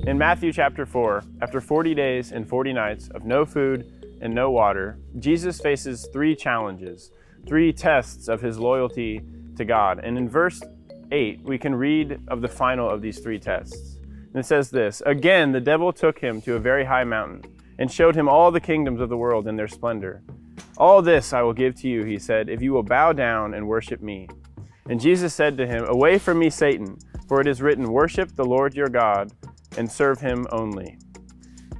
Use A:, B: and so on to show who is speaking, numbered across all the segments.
A: In Matthew chapter 4, after 40 days and 40 nights of no food and no water, Jesus faces three challenges, three tests of his loyalty to God. And in verse 8, we can read of the final of these three tests. And it says this, "Again, the devil took him to a very high mountain and showed him all the kingdoms of the world in their splendor. 'All this I will give to you,' he said, 'if you will bow down and worship me.' And Jesus said to him, 'Away from me, Satan, for it is written, worship the Lord your God and serve him only.'"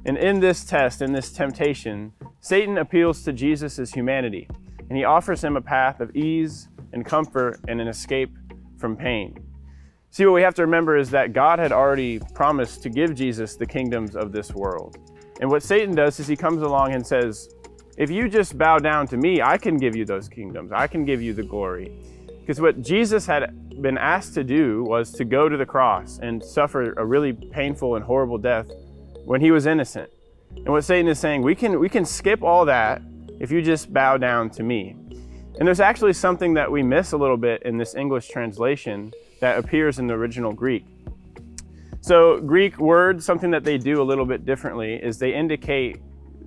A: And in this test, in this temptation, Satan appeals to Jesus' humanity, and he offers him a path of ease and comfort and an escape from pain. See, what we have to remember is that God had already promised to give Jesus the kingdoms of this world. And what Satan does is he comes along and says, if you just bow down to me, I can give you those kingdoms. I can give you the glory. Because what Jesus had been asked to do was to go to the cross and suffer a really painful and horrible death when he was innocent. And what Satan is saying, we can skip all that if you just bow down to me. And there's actually something that we miss a little bit in this English translation that appears in the original Greek. So Greek words, something that they do a little bit differently is they indicate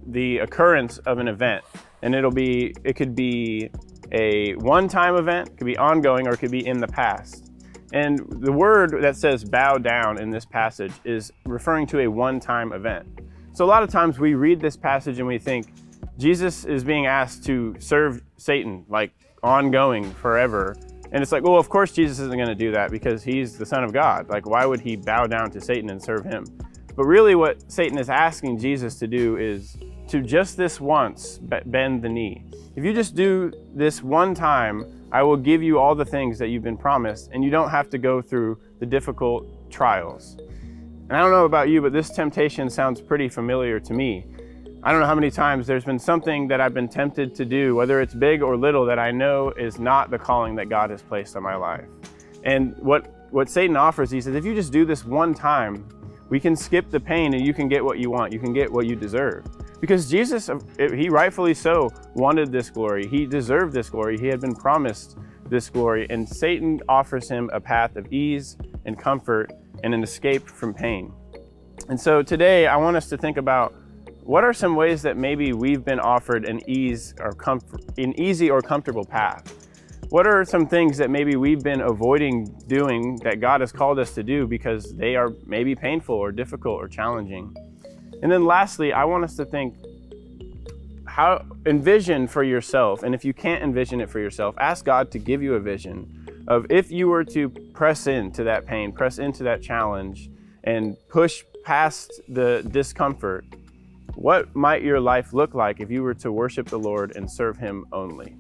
A: the occurrence of an event. And it could be a one-time event, it could be ongoing, or it could be in the past. And the word that says bow down in this passage is referring to a one-time event. So a lot of times we read this passage and we think Jesus is being asked to serve Satan, like ongoing, forever. And it's like, well, of course Jesus isn't going to do that because he's the Son of God. Like, why would he bow down to Satan and serve him? But really what Satan is asking Jesus to do is to just this once bend the knee. If you just do this one time, I will give you all the things that you've been promised, and you don't have to go through the difficult trials. And I don't know about you, but this temptation sounds pretty familiar to me. I don't know how many times there's been something that I've been tempted to do, whether it's big or little, that I know is not the calling that God has placed on my life. And what Satan offers, he says, if you just do this one time, we can skip the pain and you can get what you want. You can get what you deserve. Because Jesus, he rightfully so wanted this glory. He deserved this glory. He had been promised this glory. And Satan offers him a path of ease and comfort and an escape from pain. And so today I want us to think about what are some ways that maybe we've been offered an easy or comfortable path? What are some things that maybe we've been avoiding doing that God has called us to do because they are maybe painful or difficult or challenging? And then lastly, I want us to think, envision for yourself, and if you can't envision it for yourself, ask God to give you a vision of if you were to press into that pain, press into that challenge, and push past the discomfort. What might your life look like if you were to worship the Lord and serve him only?